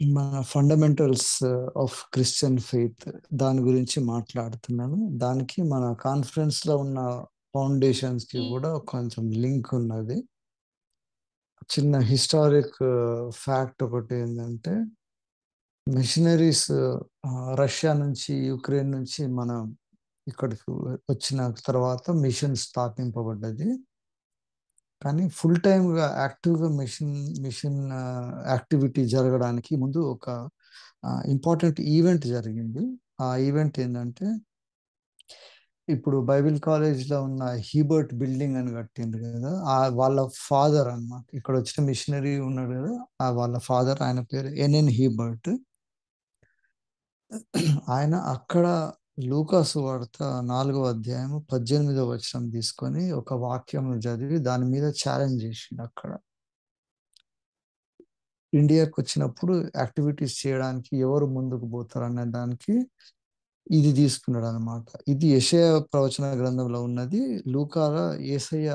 మన fundamentals of Christian faith దాని గురించి మాట్లాడుతున్నాను. దానికి మన కాన్ఫరెన్స్ లో ఉన్న ఫౌండేషన్స్ కి కూడా కొంచెం లింక్ ఉన్నది. చిన్న హిస్టారిక్ ఫ్యాక్ట్ ఒకటి ఏంటంటే, మిషనరీస్ రష్యా నుంచి యుక్రెయిన్ నుంచి మనం ఇక్కడికి వచ్చిన తర్వాత మిషన్ స్థాపింపబడ్డది. కానీ ఫుల్ టైమ్గా యాక్టివ్గా మిషన్ యాక్టివిటీ జరగడానికి ముందు ఒక ఇంపార్టెంట్ ఈవెంట్ జరిగింది. ఆ ఈవెంట్ ఏంటంటే, ఇప్పుడు బైబిల్ కాలేజ్లో ఉన్న హీబర్ట్ బిల్డింగ్ అని కట్టిండ్రు కదా, వాళ్ళ ఫాదర్ అన్నమాట. ఇక్కడ వచ్చిన మిషనరీ ఉన్నాడు కదా, వాళ్ళ ఫాదర్, ఆయన పేరు ఎన్ఎన్ హీబర్ట్. ఆయన అక్కడ లూకా సువార్త 4వ అధ్యాయం 18వ వచనం తీసుకొని ఒక వాక్యం చదివి దాని మీద ఛాలెంజ్ చేసిండు. అక్కడ ఇండియాకి వచ్చినప్పుడు యాక్టివిటీస్ చేయడానికి ఎవరు ముందుకు పోతారు అనే దానికి ఇది తీసుకున్నాడు అనమాట. ఇది యెషయా ప్రవచన గ్రంథంలో ఉన్నది. లూకాల యేసయ్య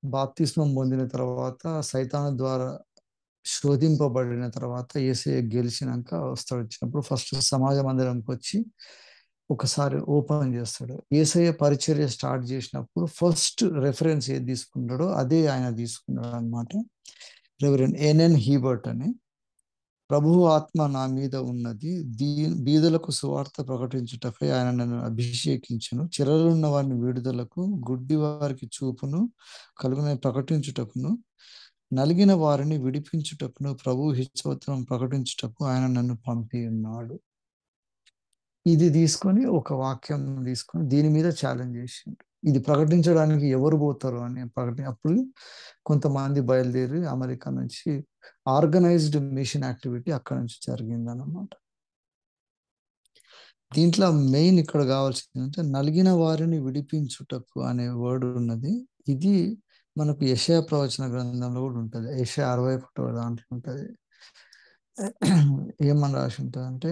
బాప్తిస్మం పొందిన తర్వాత సైతాను ద్వారా శోధింపబడిన తర్వాత యేసయ్య గెలిచినాక వచ్చినప్పుడు ఫస్ట్ సమాజ మందిరంకి వచ్చి ఒకసారి ఓపెన్ చేస్తాడు. యేసయ్య పరిచర్య స్టార్ట్ చేసినప్పుడు ఫస్ట్ రెఫరెన్స్ ఏది తీసుకున్నాడో అదే ఆయన తీసుకున్నాడు అనమాట. రెవరెండ్ ఎన్ఎన్ హీబర్ట్ అని. ప్రభువు ఆత్మ నా మీద ఉన్నది, బీదలకు సువార్త ప్రకటించుటకై ఆయన నన్ను అభిషేకించును, చెరలున్న వారిని విడుదలకు, గుడ్డి వారికి చూపును కలుగునని ప్రకటించుటకును, నలిగిన వారిని విడిపించుటకును, ప్రభు హితవచనం ప్రకటించుటకు ఆయన నన్ను పంపి ఉన్నాడు. ఇది తీసుకొని ఒక వాక్యం తీసుకొని దీని మీద ఛాలెంజ్ చేసిండు. ఇది ప్రకటించడానికి ఎవరు పోతారు అని అప్పుడు కొంతమంది బయలుదేరి అమెరికా నుంచి ఆర్గనైజ్డ్ మిషన్ యాక్టివిటీ అక్కడ నుంచి జరిగిందన్నమాట. దీంట్లో మెయిన్ ఇక్కడ కావాల్సిందంటే నలిగిన వారిని విడిపించుటకు అనే వర్డ్ ఉన్నది. ఇది మనకు యెషయా ప్రవచన గ్రంథంలో కూడా ఉంటుంది. యెషయా 61వ దాంట్లో ఉంటుంది. ఏమని రాసి ఉంటుంది అంటే,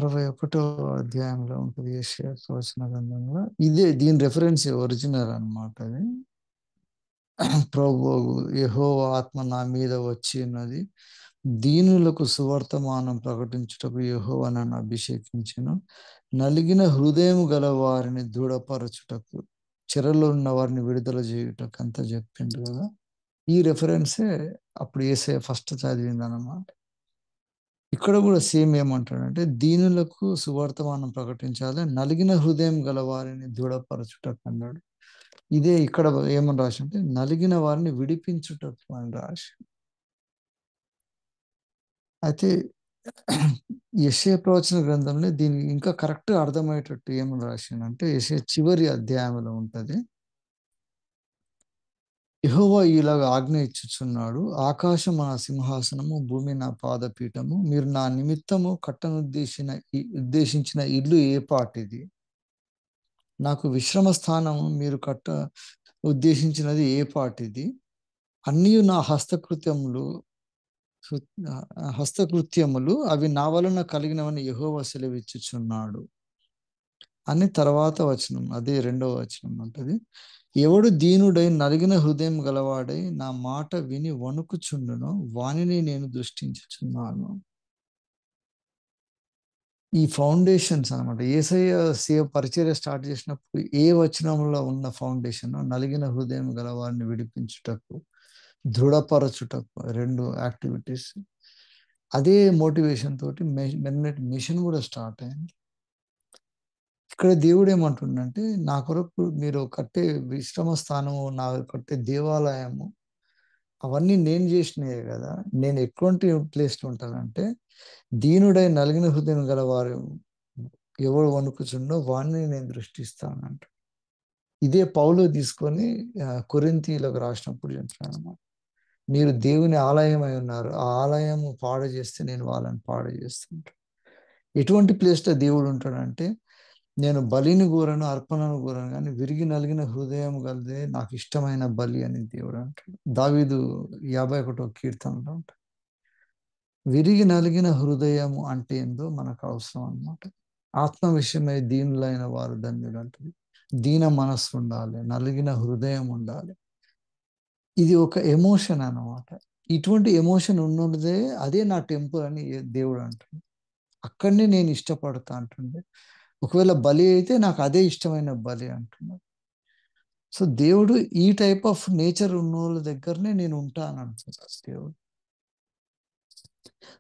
61వ అధ్యాయంలో ఉంటుంది యెషయా ప్రవచన గ్రంథంలో. ఇదే దీని రెఫరెన్స్ ఒరిజినల్ అన్నమాట. అది ప్రభువు యెహోవా ఆత్మ నా మీద వచ్చి ఉన్నది, దీనులకు సువర్తమానం ప్రకటించుటకు యెహోవా నన్ను అభిషేకించెను, నలిగిన హృదయం గల వారిని దృఢపరచుటకు, చెరలో ఉన్న వారిని విడుదల చేయుటకు అంతా చెప్పిండు కదా. ఈ రెఫరెన్సే అప్పుడు యేసయ్య ఫస్ట్ చదివింది అన్నమాట. ఇక్కడ కూడా సేమ్ ఏమంటాడంటే, దీనులకు సువర్తమానం ప్రకటించాలి, నలిగిన హృదయం గల వారిని దృఢపరచుటకు అన్నాడు. ఇదే ఇక్కడ ఏమని రాసి అంటే, నలిగిన వారిని విడిపించుటకు అని రాసి. అయితే యెషయా ప్రవచన గ్రంథంలో దీనికి ఇంకా కరెక్ట్ అర్థమయ్యేటట్టు ఏమని రాసిందంటే, యెషయా చివరి అధ్యాయంలో ఉంటది, యెహోవా ఇలాగ ఆజ్ఞ ఇచ్చుచున్నాడు, ఆకాశం నా సింహాసనము, భూమి నా పాదపీఠము, మీరు నా నిమిత్తము ఉద్దేశించిన ఇల్లు ఏ పాటిది, నాకు విశ్రమ స్థానము మీరు ఉద్దేశించినది ఏ పాటిది, అన్నీ నా హస్తకృత్యములు అవి నా వలన కలిగినవని యెహోవా సెలవిచ్చుచున్నాడు అని తర్వాత వచనం, అదే 2వ వచనం ఉంటుంది. ఎవడు దీనుడై నలిగిన హృదయం గలవాడై నా మాట విని వణుకుచుండునో వానిని నేను దృష్టించుచున్నాను. ఈ ఫౌండేషన్స్ అనమాట. యేసయ్య పరిచర్య స్టార్ట్ చేసినప్పుడు ఏ వచనంలో ఉన్న ఫౌండేషన్, నలిగిన హృదయం గల వారిని విడిపించుటకు, దృఢపరచుటకు, 2 యాక్టివిటీస్. అదే మోటివేషన్ తోటి మిషన్ కూడా స్టార్ట్ అయింది. ఇక్కడ దేవుడు ఏమంటుండంటే, నా కొరకు మీరు కట్టే విశ్రమ స్థానము, నా కట్టే దేవాలయము, అవన్నీ నేను చేసినాయే కదా. నేను ఎటువంటి ప్లేస్లో ఉంటానంటే, దీనుడై నలిగిన హృదయం గల వారు ఎవరు వణుకుచుండో వాడిని నేను దృష్టిస్తానంట. ఇదే పౌలు తీసుకొని కొరింథీయులకు రాసినప్పుడు చెప్తున్నాను అన్నమాట. మీరు దేవుని ఆలయమై ఉన్నారు, ఆ ఆలయము పాడు చేస్తే నేను వాళ్ళని పాడు చేస్తుంటాను. ఎటువంటి ప్లేస్లో దేవుడు ఉంటాడంటే, నేను బలిని కోరను, అర్పణను కోరను, కానీ విరిగి నలిగిన హృదయం కలిదే నాకు ఇష్టమైన బలి అని దేవుడు అంటాడు. దావీదు 51వ కీర్తనలో ఉంటాడు. విరిగి నలిగిన హృదయం అంటే ఏందో మనకు అవసరం అన్నమాట. ఆత్మ విషయమై దీనులైన వారు ధన్యులు అంటుంది. దీన మనస్సు ఉండాలి, నలిగిన హృదయం ఉండాలి. ఇది ఒక ఎమోషన్ అన్నమాట. ఇటువంటి ఎమోషన్ ఉన్నదే అదే నా టెంపుల్ అని దేవుడు అంటుండు. అక్కడనే నేను ఇష్టపడతా అంటుండే. ఒకవేళ బలి అయితే నాకు అదే ఇష్టమైన బలి అంటున్నాడు. సో దేవుడు ఈ టైప్ ఆఫ్ నేచర్ ఉన్న వాళ్ళ దగ్గరనే నేను ఉంటాను అంటున్నాడు దేవుడు.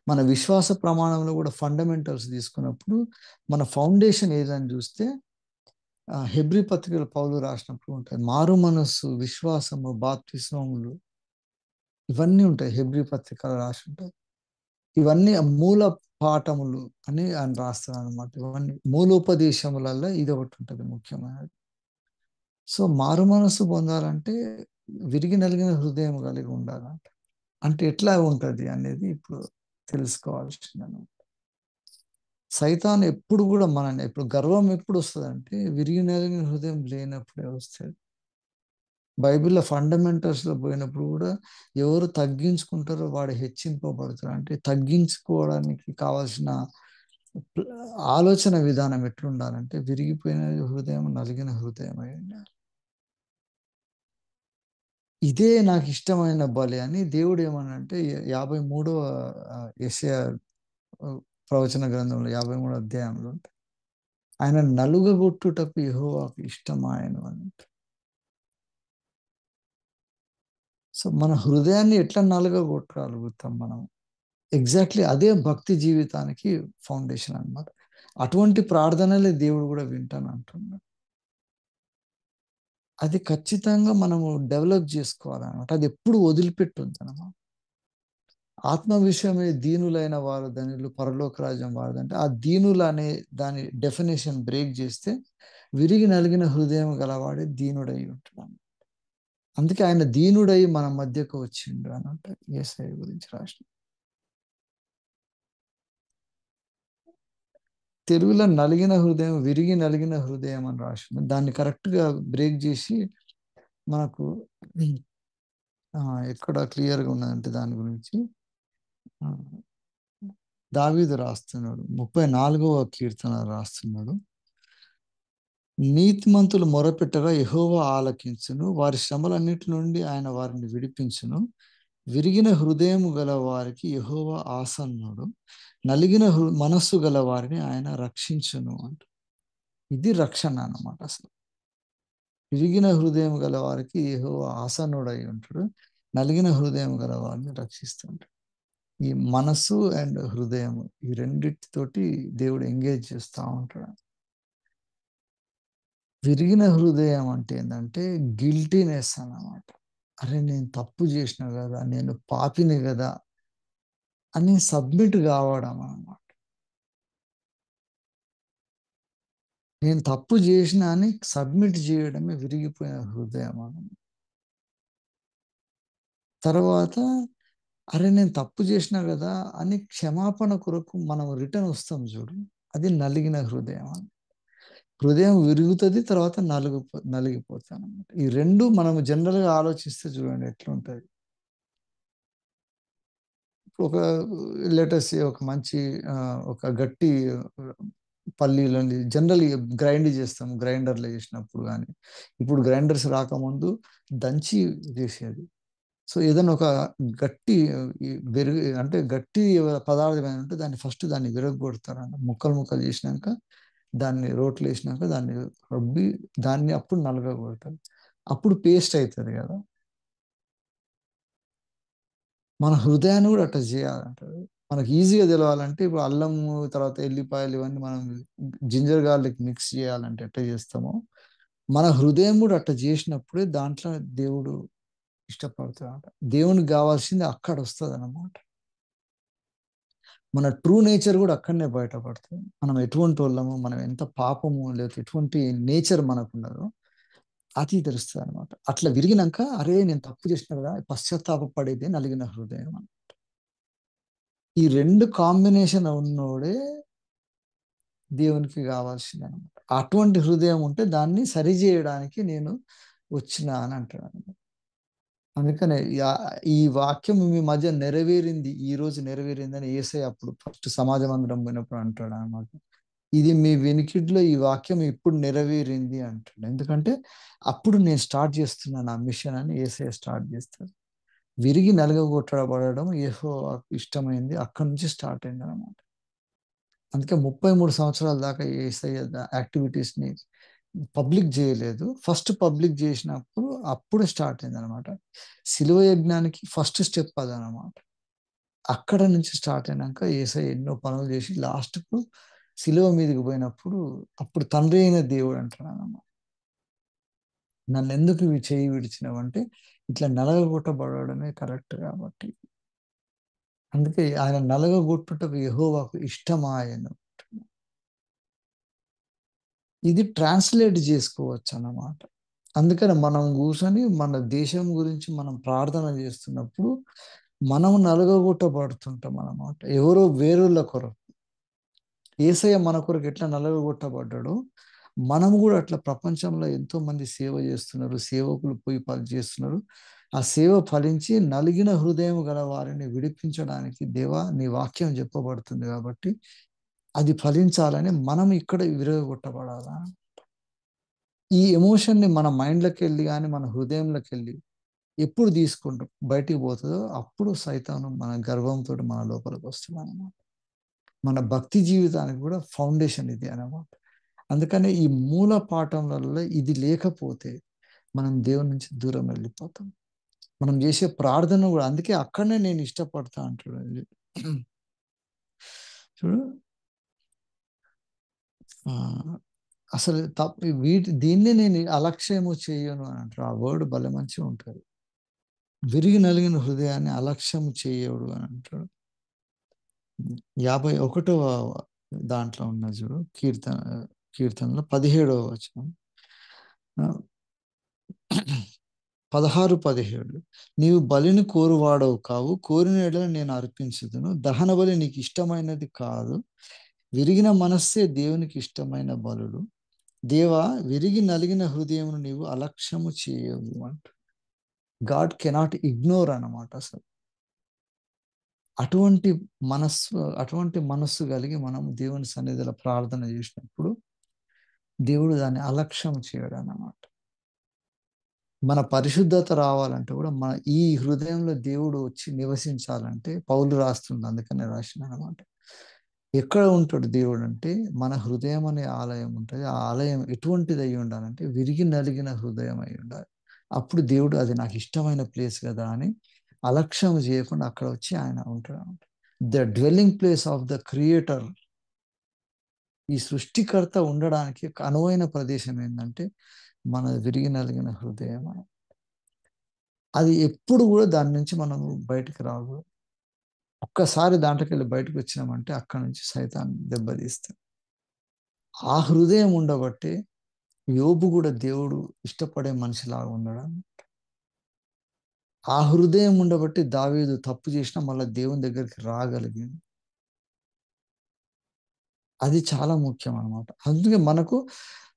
మన విశ్వాస ప్రమాణంలో కూడా ఫండమెంటల్స్ తీసుకున్నప్పుడు మన ఫౌండేషన్ ఏదని చూస్తే హెబ్రీ పత్రికలు పౌలు రాసినప్పుడు ఉంటాయి. మారు మనస్సు, విశ్వాసము, బాప్తిస్మములు ఇవన్నీ ఉంటాయి. హెబ్రీ పత్రికలు రాసి ఉంటాయి. ఇవన్నీ మూల పాఠములు అని ఆయన రాస్తాడు అనమాట. ఇవన్నీ మూలోపదేశములలో ఇది ఒకటి ఉంటుంది ముఖ్యమైనది. సో మారు మనస్సు పొందాలంటే విరిగి నలిగిన హృదయం కలిగి ఉండాలంట. అంటే ఎట్లా ఉంటుంది అనేది ఇప్పుడు తెలుసుకోవాల్సింది. సైతాన్ ఎప్పుడు కూడా మనని ఇప్పుడు గర్వం ఎప్పుడు వస్తుంది అంటే విరిగి నలిగిన హృదయం లేనప్పుడే వస్తుంది. బైబిల్లో ఫండమెంటల్స్లో పోయినప్పుడు కూడా ఎవరు తగ్గించుకుంటారో వాడు హెచ్చింపబడతారు. అంటే తగ్గించుకోవడానికి కావాల్సిన ఆలోచన విధానం ఎట్లుండాలంటే విరిగిపోయిన హృదయం, నలిగిన హృదయం అయి ఉండాలి. ఇదే నాకు ఇష్టమైన బలి అని దేవుడు ఏమనంటే 53వ యెషయా ప్రవచన గ్రంథంలో 53వ అధ్యాయంలో ఆయన నలుగగొట్టుటకు యెహోవాకు ఇష్టమాయను అని. సో మన హృదయాన్ని ఎట్లా నలుగగొట్టగలుగుతాం మనం? ఎగ్జాక్ట్లీ అదే భక్తి జీవితానికి ఫౌండేషన్ అన్నమాట. అటువంటి ప్రార్థనలే దేవుడు కూడా వింటాను అంటున్నాడు. అది ఖచ్చితంగా మనము డెవలప్ చేసుకోవాలన్నమాట. అది ఎప్పుడు వదిలిపెట్టొద్దు అన్నమాట. ఆత్మ విషయమే దీనులైన వారు ధనులు, పరలోక రాజ్యం వారదంటే ఆ దీనులు అనే దాని డెఫినేషన్ బ్రేక్ చేస్తే విరిగి నలిగిన హృదయం గలవాడే దీనుడై ఉంటున్నాను. అందుకే ఆయన దీనుడై మన మధ్యకు వచ్చిండు అని అంటే యేసయ్య గురించి రాసిన. తెలుగులో నలిగిన హృదయం, విరిగి నలిగిన హృదయం అని రాసింది. దాన్ని కరెక్ట్గా బ్రేక్ చేసి మనకు ఎక్కడ క్లియర్గా ఉన్నదంటే దాని గురించి దావీదు రాస్తున్నాడు. 34వ కీర్తన రాస్తున్నాడు. నీతిమంతులు మొరపెట్టగా యెహోవా ఆలకించును, వారి శ్రమలన్నిటి నుండి ఆయన వారిని విడిపించును. విరిగిన హృదయం గల వారికి యెహోవా ఆసన్నుడు, నలిగిన మనస్సు గల వారిని ఆయన రక్షించును అంట. ఇది రక్షణ అన్నమాట. అసలు విరిగిన హృదయం గల వారికి యెహోవా ఆసన్నుడై ఉంటాడు, నలిగిన హృదయం గల వారిని రక్షిస్తుంటాడు. ఈ మనస్సు అండ్ హృదయం ఈ రెండిటితోటి దేవుడు ఎంగేజ్ చేస్తూ ఉంటాడు. విరిగిన హృదయం అంటే ఏంటంటే గిల్టీనెస్ అన్నమాట. అరే నేను తప్పు చేసిన కదా, నేను పాపిని కదా అని సబ్మిట్ కావడం అన్నమాట. నేను తప్పు చేసిన అని సబ్మిట్ చేయడమే విరిగిపోయిన హృదయం అన్నమాట. తర్వాత అరే నేను తప్పు చేసిన కదా అని క్షమాపణ కొరకు మనం రిటర్న్ వస్తాం చూడు, అది నలిగిన హృదయం. హృదయం విరుగుతుంది, తర్వాత నలిగిపోతాను అన్నమాట. ఈ రెండు మనం జనరల్గా ఆలోచిస్తే చూడండి ఎట్లుంటుంది. ఒక లెటర్స్ ఒక మంచి ఒక గట్టి పల్లీలని జనరల్ గ్రైండ్ చేస్తాం, గ్రైండర్లో చేసినప్పుడు. కానీ ఇప్పుడు గ్రైండర్స్ రాకముందు దంచి చేసేది. సో ఏదైనా ఒక గట్టి అంటే గట్టి పదార్థం ఏంటంటే దాన్ని ఫస్ట్ దాన్ని విరగొడతారన్న ముక్కలు ముక్కలు చేసినాక దాన్ని రోట్లు వేసినాక దాన్ని రుబ్బి దాన్ని అప్పుడు నలగగొడతారు. అప్పుడు పేస్ట్ అవుతుంది కదా. మన హృదయాన్ని కూడా అట్లా చేయాలంటారు. మనకి ఈజీగా తెలవాలంటే ఇప్పుడు అల్లము తర్వాత ఎల్లిపాయలు ఇవన్నీ మనం జింజర్ గార్లిక్ మిక్స్ చేయాలంటే ఎట్లా చేస్తామో మన హృదయం కూడా అట్లా చేసినప్పుడే దాంట్లో దేవుడు ఇష్టపడతాడు. దేవునికి కావాల్సింది అక్కడ వస్తుంది అన్నమాట. మన ట్రూ నేచర్ కూడా అక్కడనే బయటపడుతుంది. మనం ఎటువంటి వాళ్ళము, మనం ఎంత పాపము లేకపోతే ఎటువంటి నేచర్ మనకున్నదో అది తెలుస్తుంది అనమాట. అట్లా విరిగినాక అరే నేను తప్పు చేసిన కదా పశ్చాత్తాపడేదే నలిగిన హృదయం అని. ఈ రెండు కాంబినేషన్ ఉన్నోడే దేవునికి కావాల్సింది అనమాట. అటువంటి హృదయం ఉంటే దాన్ని సరిచేయడానికి నేను వచ్చిన అని అంటాడు. అందుకనే ఈ వాక్యం మీ మధ్య నెరవేరింది, ఈ రోజు నెరవేరింది అని యేసయ్య అప్పుడు ఫస్ట్ సమాజ మందిరం పోయినప్పుడు అంటాడు అన్నమాట. ఇది మీ వినికిడిలో ఈ వాక్యం ఇప్పుడు నెరవేరింది అంటాడు. ఎందుకంటే అప్పుడు నేను స్టార్ట్ చేస్తున్నాను ఆ మిషన్ అని యేసయ్య స్టార్ట్ చేస్తాడు. విరిగి నలగగొట్టబడడం యెహోవాకు ఇష్టమైంది. అక్కడి నుంచి స్టార్ట్ అయింది అనమాట. అందుకే 33 సంవత్సరాల దాకా యేసయ్య యాక్టివిటీస్ని పబ్లిక్ చేయలేదు. ఫస్ట్ పబ్లిక్ చేసినప్పుడు అప్పుడు స్టార్ట్ అయింది అనమాట. శిలువ యజ్ఞానికి ఫస్ట్ స్టెప్ అదనమాట. అక్కడ నుంచి స్టార్ట్ అయినాక యేసయ్య ఎన్నో పనులు చేసి లాస్ట్కు శిలువ మీదకి పోయినప్పుడు అప్పుడు తండ్రి అయిన దేవుడు అంటాడు అన్నమాట. నన్ను ఎందుకు ఇవి చేయి విడిచినవంటే ఇట్లా నలగగొట్టబడడమే కరెక్ట్ కాబట్టి. అందుకే ఆయన నలగగొట్టుటకు యెహోవాకు ఇష్టమాయెను. ఇది ట్రాన్స్లేట్ చేసుకోవచ్చు అన్నమాట. అందుకని మనం కూర్చొని మన దేశం గురించి మనం ప్రార్థన చేస్తున్నప్పుడు మనం నలగగొట్టబడుతుంటాం అన్నమాట. ఎవరో వేరుల కొరకు. యేసయ్య మన కొరకు ఎట్లా నలగగొట్టబడ్డాడో మనం కూడా అట్లా ప్రపంచంలో ఎంతో మంది సేవ చేస్తున్నారు. సేవకులు పోయి పని చేస్తున్నారు. ఆ సేవ ఫలించి నలిగిన హృదయం గల వారిని విడిపించడానికి దేవా నీ వాక్యం చెప్పబడుతుంది కాబట్టి అది ఫలించాలని మనం ఇక్కడ విరగొట్టబడాలా. ఈ ఎమోషన్ని మన మైండ్‌లోకి వెళ్ళి గాని, మన హృదయంలోకి వెళ్ళి ఎప్పుడు తీసుకుంటూ బయటికి పోతుందో అప్పుడు సైతాను మన గర్వంతోటి మన లోపలికి వస్తున్నాడన్నమాట. మన భక్తి జీవితానికి కూడా ఫౌండేషన్ ఇది అన్నమాట. అందుకనే ఈ మూల పాఠంలలో ఇది లేకపోతే మనం దేవుని నుంచి దూరం వెళ్ళిపోతాం. మనం చేసే ప్రార్థన కూడా అందుకే అక్కడనే నేను ఇష్టపడతా అంటాడు. చూడు ఆ, అసలు దీన్నే నేను అలక్ష్యము చేయను అని అంటారు. ఆ వర్డ్ భలే మంచిగా ఉంటుంది. విరిగి నలిగిన హృదయాన్ని అలక్ష్యం చేయడు అని అంటాడు. 51వ దాంట్లో ఉన్న చూడు కీర్తనలో 17వ వచనం 16-17 నీవు బలిని కోరువాడవు కావు, కోరిన యెడల నేను అర్పించుదును. దహన బలి నీకు ఇష్టమైనది కాదు, విరిగిన మనస్సే దేవునికి ఇష్టమైన బలులు. దేవా విరిగి నలిగిన హృదయమును నీవు అలక్ష్యము చేయవు అంట. గాడ్ కెనాట్ ఇగ్నోర్ అన్నమాట. అసలు అటువంటి మనస్సు కలిగి మనం దేవుని సన్నిధిలో ప్రార్థన చేసినప్పుడు దేవుడు దాన్ని అలక్ష్యం చేయడు అన్నమాట. మన పరిశుద్ధత రావాలంటే కూడా మన ఈ హృదయంలో దేవుడు వచ్చి నివసించాలంటే పౌలు రాస్తుంది. అందుకనే రాసిన అనమాట. ఎక్కడ ఉంటాడు దేవుడు అంటే మన హృదయం అనే ఆలయం ఉంటుంది. ఆ ఆలయం ఎటువంటిది అయి ఉండాలంటే విరిగి నలిగిన హృదయం అయి ఉండాలి. అప్పుడు దేవుడు అది నాకు ఇష్టమైన ప్లేస్ కదా అని అలక్ష్యం చేయకుండా అక్కడ వచ్చి ఆయన ఉంటాడు. The dwelling place of the creator, ఈ సృష్టికర్త ఉండడానికి అనువైన ప్రదేశం ఏంటంటే మన విరిగి నలిగిన హృదయం. అది ఎప్పుడు కూడా దాని నుంచి మనం బయటకు రావు. ఒక్కసారి దాంట్లోకి వెళ్ళి బయటకు వచ్చినామంటే అక్కడి నుంచి సైతాన్ని దెబ్బతీస్తాం. ఆ హృదయం ఉండబట్టే యోబు కూడా దేవుడు ఇష్టపడే మనిషిలాగా ఉండడం. ఆ హృదయం ఉండబట్టి దావీదు తప్పు చేసినా మళ్ళీ దేవుని దగ్గరికి రాగలిగింది. అది చాలా ముఖ్యం అన్నమాట. అందుకే మనకు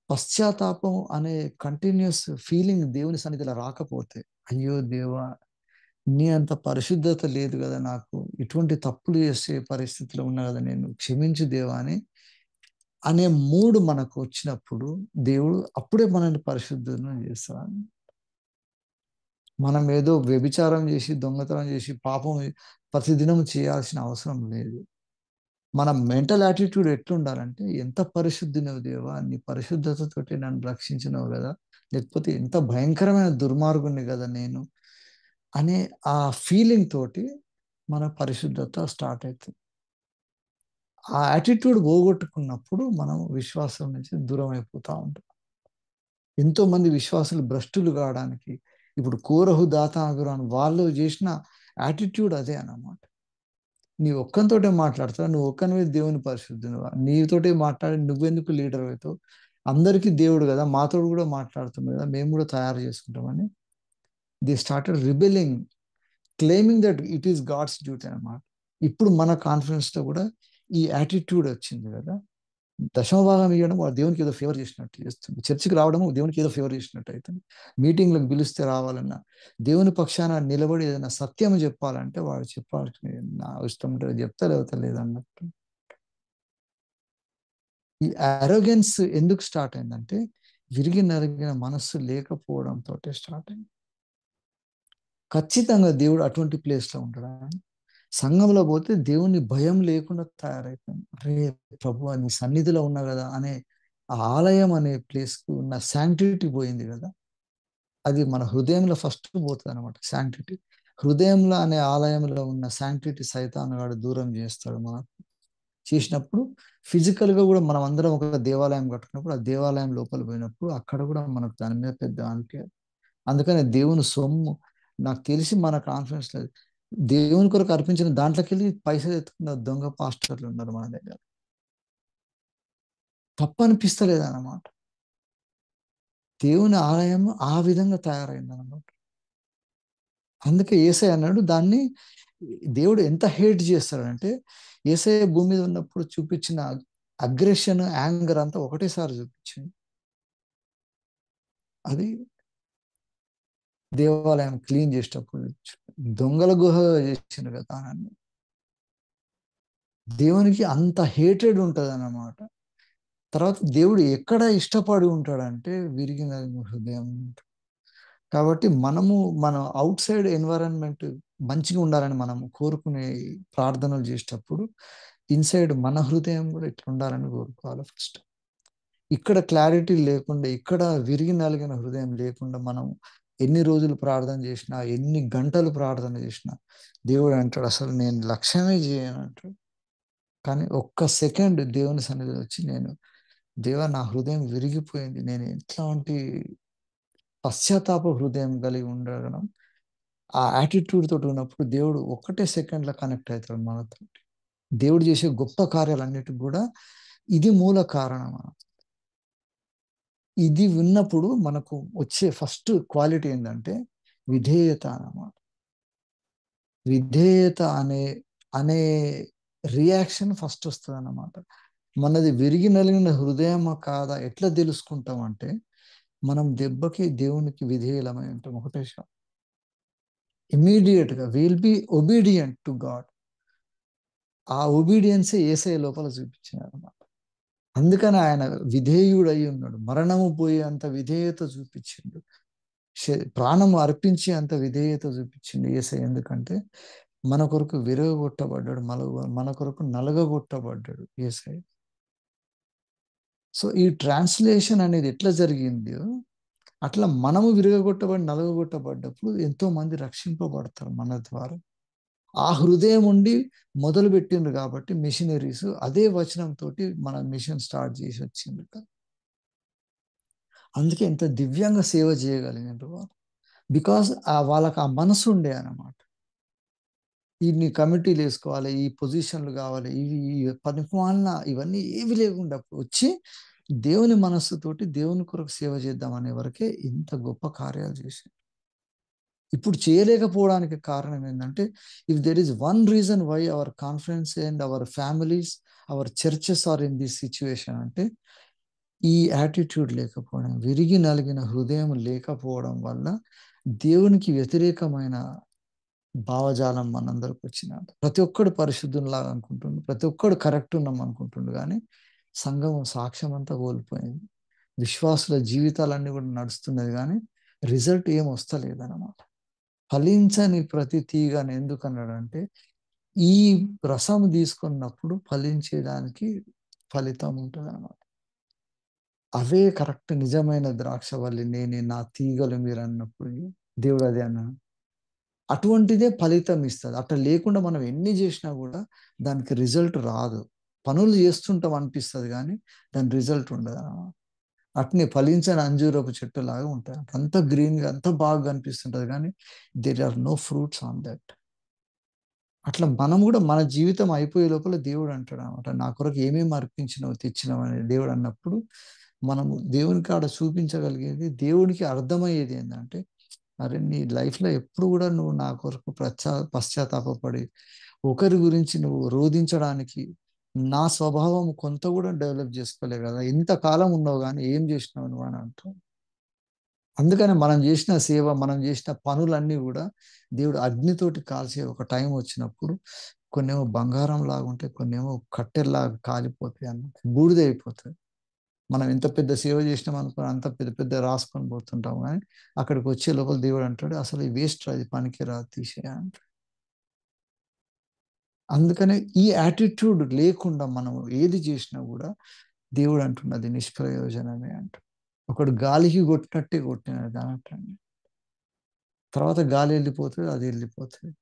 పశ్చాత్తాపం అనే కంటిన్యూస్ ఫీలింగ్ దేవుని సన్నిధిలో రాకపోతే, అయ్యో దేవా నీ అంత పరిశుద్ధత లేదు కదా నాకు, ఇటువంటి తప్పులు చేసే పరిస్థితిలో ఉన్నా కదా, నేను క్షమించు దేవా అని అనే మూడు మనకు వచ్చినప్పుడు దేవుడు అప్పుడే మనల్ని పరిశుద్ధులను చేస్తాడు. మనం ఏదో వ్యభిచారం చేసి దొంగతనం చేసి పాపం ప్రతిదినం చేయాల్సిన అవసరం లేదు. మన మెంటల్ యాటిట్యూడ్ ఎట్లుండాలంటే ఎంత పరిశుద్ధినవు దేవా, నీ పరిశుద్ధతతోటి నన్ను రక్షించినవు కదా, లేకపోతే ఎంత భయంకరమైన దుర్మార్గుని కదా నేను అనే ఆ ఫీలింగ్ తోటి మన పరిశుద్ధత స్టార్ట్ అవుతుంది. ఆ యాటిట్యూడ్ పోగొట్టుకున్నప్పుడు మనం విశ్వాసం నుంచి దూరం అయిపోతూ ఉంటాం. ఎంతో మంది విశ్వాసులు భ్రష్టులు కావడానికి ఇప్పుడు కోరహు దాతాగురాను వాళ్ళు చేసిన యాటిట్యూడ్ అదే అన్నమాట. నీ ఒక్కనితోటే మాట్లాడతావు, నువ్వు ఒక్కనివే దేవుని పరిశుద్ధునివా, నీతోటే మాట్లాడి నువ్వెందుకు లీడర్ అవుతావు, అందరికీ దేవుడు కదా, మాతో కూడా మాట్లాడుతుంది కదా, మేము కూడా తయారు చేసుకుంటామని they started rebelling, claiming that it is God's duty అన్నమాట. ఇప్పుడు మన కాన్ఫిడెన్స్తో కూడా ఈ యాటిట్యూడ్ వచ్చింది కదా, దశమ భాగం ఇవ్వడం వాడు దేవునికి ఏదో ఫేవర్ చేసినట్టు చేస్తుంది. చర్చికి రావడం దేవునికి ఏదో ఫేవర్ చేసినట్టు అవుతుంది. మీటింగ్లకు పిలిస్తే రావాలన్నా, దేవుని పక్షాన నిలబడి ఏదైనా సత్యం చెప్పాలంటే వాడు చెప్పాలి, నా ఇష్టం ఉంటుంది చెప్తా లేకపోతే లేదన్నట్టు. ఈ అరోగెన్స్ ఎందుకు స్టార్ట్ అయిందంటే విరిగి నలిగిన మనస్సు లేకపోవడంతో స్టార్ట్ అయింది. ఖచ్చితంగా దేవుడు అటువంటి ప్లేస్లో ఉంటాడు. సంఘంలో పోతే దేవుని భయం లేకుండా తయారైపోయింది. అరే ప్రభు నీ సన్నిధిలో ఉన్నా కదా అనే ఆ ఆలయం అనే ప్లేస్కి ఉన్న శాంక్టిటీ పోయింది కదా. అది మన హృదయంలో ఫస్ట్ పోతుంది అనమాట శాంక్టిటీ. హృదయంలో అనే ఆలయంలో ఉన్న శాంక్టిటీ సైతాను వాడు దూరం చేస్తాడు. మనకు చేసినప్పుడు ఫిజికల్గా కూడా మనం అందరం ఒక దేవాలయం కట్టుకున్నప్పుడు ఆ దేవాలయం లోపల పోయినప్పుడు అక్కడ కూడా మనకు దాని మీద పెద్ద అనిపించదు. అందుకని దేవుని సొమ్ము నాకు తెలిసి మన కాన్ఫిడెన్స్ లేదు. దేవుని కొరకు అర్పించిన దాంట్లోకి వెళ్ళి పైసలు ఎత్తుకున్న దొంగ పాస్టర్లు ఉన్నారు మన దగ్గర. తప్పు అనిపిస్తలేదు అన్నమాట. దేవుని ఆలయం ఆ విధంగా తయారైంది అన్నమాట. అందుకే యేసయ్య అన్నాడు దాన్ని దేవుడు ఎంత హేట్ చేస్తాడంటే యేసయ్య భూమి మీద ఉన్నప్పుడు చూపించిన అగ్రెషన్ యాంగర్ అంతా ఒకటేసారి చూపించింది. అది దేవాలయం క్లీన్ చేసేటప్పుడు దొంగల గుహ చేసిండు కదా అని. దేవునికి అంత హేటెడ్ ఉంటుంది అన్నమాట. తర్వాత దేవుడు ఎక్కడ ఇష్టపడి ఉంటాడంటే విరిగిన హృదయం. కాబట్టి మనము మన అవుట్ సైడ్ ఎన్వైరన్మెంట్ మంచిగా ఉండాలని మనం కోరుకునే ప్రార్థనలు చేసేటప్పుడు ఇన్సైడ్ మన హృదయం కూడా ఇట్లా ఉండాలని కోరుకోవాలి ఫస్ట్. ఇక్కడ క్లారిటీ లేకుండా, ఇక్కడ విరిగి నలిగిన హృదయం లేకుండా మనం ఎన్ని రోజులు ప్రార్థన చేసినా, ఎన్ని గంటలు ప్రార్థన చేసినా దేవుడు అంటాడు అసలు నేను లక్ష్యమే చేయను అంటాడు. కానీ ఒక్క సెకండ్ దేవుని సన్నిధిలో వచ్చి దేవా నా హృదయం విరిగిపోయింది, నేను ఎట్లాంటి పశ్చాత్తాప హృదయం కలిగి ఉండడం, ఆ యాటిట్యూడ్ తోటి ఉన్నప్పుడు దేవుడు ఒక్కటే సెకండ్లో కనెక్ట్ అవుతాడు మనతో. దేవుడు చేసే గొప్ప కార్యాలన్నిటికి కూడా ఇది మూల కారణం. ఇది విన్నప్పుడు మనకు వచ్చే ఫస్ట్ క్వాలిటీ ఏంటంటే విధేయత అన్నమాట. విధేయత అనే రియాక్షన్ ఫస్ట్ వస్తుంది అన్నమాట. మనది విరిగి నలిగిన హృదయమా కాదా ఎట్లా తెలుసుకుంటాం అంటే మనం దెబ్బకి దేవునికి విధేయులమై ఉంటాం. ఒకటే షాట్ ఇమ్మీడియట్ గా will be obedient to God. ఆ ఒబీడియన్సే యేసయ్య లోపల చూపించినారు అన్నమాట. అందుకని ఆయన విధేయుడు అయి ఉన్నాడు. మరణము పోయే అంత విధేయత చూపించిండు. ప్రాణము అర్పించి అంత విధేయత చూపించిండు యేసయ్య. ఎందుకంటే మన కొరకు విరగొట్టబడ్డాడు, మన కొరకు నలగగొట్టబడ్డాడు యేసయ్య. సో ఈ ట్రాన్స్లేషన్ అనేది ఎట్లా జరిగిందో అట్లా మనము విరగొట్టబడి నలగగొట్టబడ్డప్పుడు ఎంతో మంది రక్షింపబడతారు మన ద్వారా. ఆ హృదయం ఉండి మొదలు పెట్టిండ్రు కాబట్టి మిషనరీస్ అదే వచనంతో మన మిషన్ స్టార్ట్ చేసి వచ్చిండ్రు. అందుకే ఎంత దివ్యంగా సేవ చేయగలిగినారు వాళ్ళు. బికాస్ వాళ్ళకి ఆ మనసు ఉండే అన్నమాట. ఇన్ని కమిటీలు వేసుకోవాలి, ఈ పొజిషన్లు కావాలి, ఈ పనికిమాలిన ఇవన్నీ ఏవి లేకుండా వచ్చి దేవుని మనస్సుతోటి దేవుని కొరకు సేవ చేద్దాం అనే వరకే ఇంత గొప్ప కార్యాలు చేశారు. ఇప్పుడు చేయలేకపోవడానికి కారణం ఏంటంటే if there is one reason why our conference and our families our churches are in this situation అంటే ఈ యాటిట్యూడ్ లేకపోవడం, విరిగి నలిగిన హృదయం లేకపోవడం వల్ల దేవునికి వ్యతిరేకమైన భావజాలం మనందరికి వచ్చినాడు. ప్రతి ఒక్కడు పరిశుద్ధునిలాగా అనుకుంటుండు, ప్రతి ఒక్కడు కరెక్ట్ ఉన్నాం అనుకుంటుండు. కానీ సంఘం సాక్ష్యం అంతా కోల్పోయింది. విశ్వాసుల జీవితాలన్నీ కూడా నడుస్తున్నది కానీ రిజల్ట్ ఏం వస్తలేదన్నమాట. ఫలించని ప్రతి తీగని ఎందుకన్నాడంటే ఈ రసం తీసుకున్నప్పుడు ఫలించేదానికి ఫలితం ఉంటుంది అన్నమాట. అవే కరెక్ట్ నిజమైన ద్రాక్షవల్లి నేనే, నా తీగలు మీరు అన్నప్పుడు దేవుడు అదే అన్నాడు. అటువంటిదే ఫలితం ఇస్తుంది. అట్లా లేకుండా మనం ఎన్ని చేసినా కూడా దానికి రిజల్ట్ రాదు. పనులు చేస్తుంటాం అనిపిస్తుంది కానీ దాని రిజల్ట్ ఉండదు అన్నమాట. అట్నే ఫలించని అంజూరపు చెట్టు లాగా ఉంటాయి. అంత గ్రీన్గా అంత బాగా కనిపిస్తుంటది కానీ there are no fruits on that. అట్లా మనం కూడా మన జీవితం అయిపోయే లోపల దేవుడు అంటాడు అనమాట, నా కొరకు ఏమేమి అర్పించినవు తెచ్చినావు అని దేవుడు అన్నప్పుడు మనము దేవుని కాడ చూపించగలిగేది, దేవుడికి అర్థమయ్యేది ఏంటంటే అరే నీ లైఫ్లో ఎప్పుడు కూడా నువ్వు నా కొరకు పశ్చాత్తాపడి ఒకరి గురించి నువ్వు రోధించడానికి నా స్వభావం కొంత కూడా డెవలప్ చేసుకోలే కదా, ఇంతకాలం ఉన్నావు కానీ ఏం చేసినావు నువ్వు అని అంటావు. అందుకని మనం చేసిన సేవ, మనం చేసిన పనులన్నీ కూడా దేవుడు అగ్నితోటి కాల్చే ఒక టైం వచ్చినప్పుడు కొన్నేమో బంగారం లాగా ఉంటాయి, కొన్నేమో కట్టెల్లాగా కాలిపోతాయి అన్నమాట, బూడిద అయిపోతుంది. మనం ఎంత పెద్ద సేవ చేసినాం అనుకుని అంత పెద్ద పెద్ద రాసుకొని పోతుంటాం, కానీ అక్కడికి వచ్చే లోపల దేవుడు అంటాడు అసలు ఈ వేస్ట్, అది పనికి రాదు, తీసేయ అంటాడు. అందుకనే ఈ యాటిట్యూడ్ లేకుండా మనం ఏది చేసినా కూడా దేవుడు అంటున్నది నిష్ప్రయోజనమే అంట. ఒకడు గాలికి కొట్టినట్టే కొట్టినది అన్నట్టండి. తర్వాత గాలి వెళ్ళిపోతుంది, అది వెళ్ళిపోతుంది.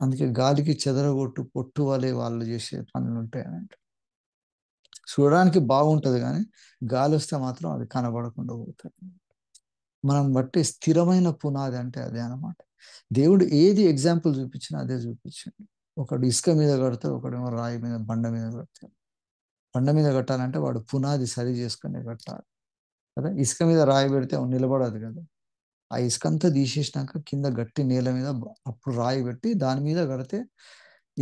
అందుకే గాలికి చెదరగొట్టు పొట్టు వలె వాళ్ళు చేసే పనులు ఉంటాయి అన్నట్టు. చూడడానికి బాగుంటుంది కానీ గాలి వస్తే మాత్రం అది కనబడకుండా పోతుంది. మనం బట్టి స్థిరమైన పునాది అంటే అదే అనమాట. దేవుడు ఏది ఎగ్జాంపుల్ చూపించినా అదే చూపించండి. ఒకడు ఇసుక మీద కడతాడు, ఒకడేమో రాయి మీద బండ మీద కడతాడు. బండ మీద కట్టాలంటే వాడు పునాది సరి చేసుకునే కట్టాలి కదా. ఇసుక మీద రాయి పెడితే నిలబడదు కదా. ఆ ఇసుక అంతా తీసేసినాక కింద గట్టి నేల మీద అప్పుడు రాయి పెట్టి దాని మీద కడితే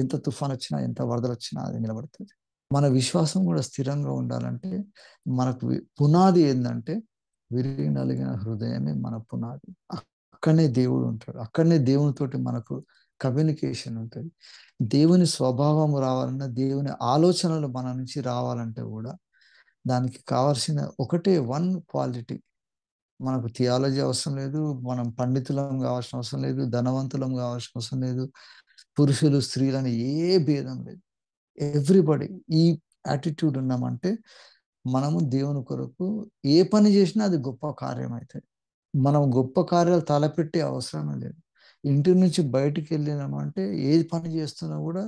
ఎంత తుఫాన్ వచ్చినా ఎంత వరదలు వచ్చినా అది నిలబడుతుంది. మన విశ్వాసం కూడా స్థిరంగా ఉండాలంటే మనకు పునాది ఏంటంటే విరిగి నలిగిన హృదయమే మన పునాది. అక్కడనే దేవుడు ఉంటాడు, అక్కడనే దేవునితోటి మనకు కమ్యూనికేషన్ ఉంటుంది. దేవుని స్వభావం రావాలన్నా, దేవుని ఆలోచనలు మన నుంచి రావాలంటే కూడా దానికి కావాల్సిన ఒకటే వన్ క్వాలిటీ. మనకు థియాలజీ అవసరం లేదు, మనం పండితులం కావాల్సిన అవసరం లేదు, ధనవంతులం కావాల్సిన అవసరం లేదు, పురుషులు స్త్రీలని ఏ భేదం లేదు. ఎవ్రీబడి ఈ యాటిట్యూడ్ ఉన్నామంటే మనము దేవుని కొరకు ఏ పని చేసినా అది గొప్ప కార్యం అవుతుంది. మనం గొప్ప కార్యాలు తలపెట్టే అవసరమే లేదు. ఇంటి నుంచి బయటికి వెళ్ళినామంటే ఏది పని చేస్తున్నా కూడా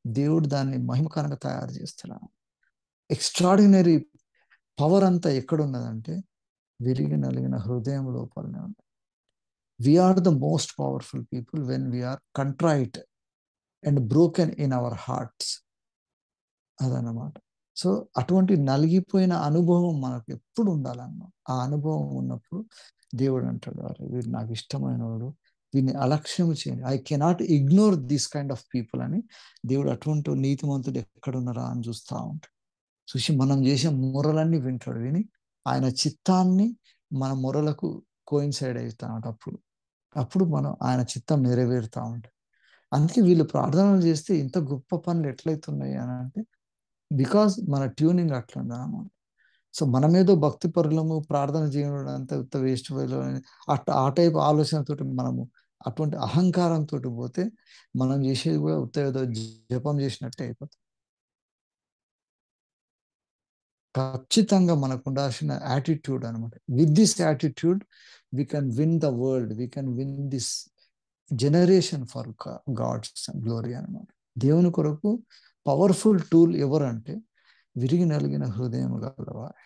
దేవుడు దాన్ని మహిమకరంగా తయారు చేస్తున్నాడు. ఎక్స్ట్రాడినరీ పవర్ అంతా ఎక్కడున్నదంటే విరిగి నలిగిన హృదయం లోపలనే ఉంది. We're the most powerful people when we're contrite and broken in our hearts. అదన్నమాట. సో అటువంటి నలిగిపోయిన అనుభవం మనకు ఎప్పుడు ఉండాలన్నమాట. ఆ అనుభవం ఉన్నప్పుడు దేవుడు అంటాడు, అరే వీడు నాకు ఇష్టమైన వాడు, దీన్ని అలక్ష్యం చేయండి, I cannot ignore this kind of people అని దేవుడు అటువంటి నీతిమంతుడు ఎక్కడున్నారా అని చూస్తూ ఉంటాడు. చూసి మనం చేసే మొరలన్నీ వింటాడు, విని ఆయన చిత్తాన్ని మన మొరలకు కోయిన్సైడ్ అవుతా ఉంటాడు. అప్పుడు మనం ఆయన చిత్తం నెరవేరుతూ ఉంటాం. అందుకే వీళ్ళు ప్రార్థనలు చేస్తే ఇంత గొప్ప పనులు ఎట్లయితున్నాయి అని అంటే బికాస్ మన ట్యూనింగ్ అట్లా ఉందన్నమాట. సో మనమేదో భక్తి పరులము, ప్రార్థన చేయడం అంతా ఉత్త వేస్ట్ అట్లా ఆ టైప్ ఆలోచనతో మనము అటువంటి అహంకారంతో పోతే మనం చేసేది కూడా ఉత్త ఏదో జపం చేసినట్టే అయిపోతుంది. ఖచ్చితంగా మనకు ఉండాల్సిన యాటిట్యూడ్ అనమాట. With this attitude we can win the world, we can win this generation for God's glory అనమాట. దేవుని కొరకు పవర్ఫుల్ టూల్ ఎవరంటే విరిగి నలిగిన హృదయం గలవారు.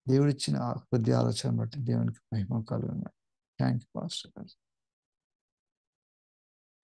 దేవుడిచ్చిన కొద్ది ఆలోచన బట్టి దేవునికి మహిమ కలుగును. థ్యాంక్ యూ పాస్టర్ గారు.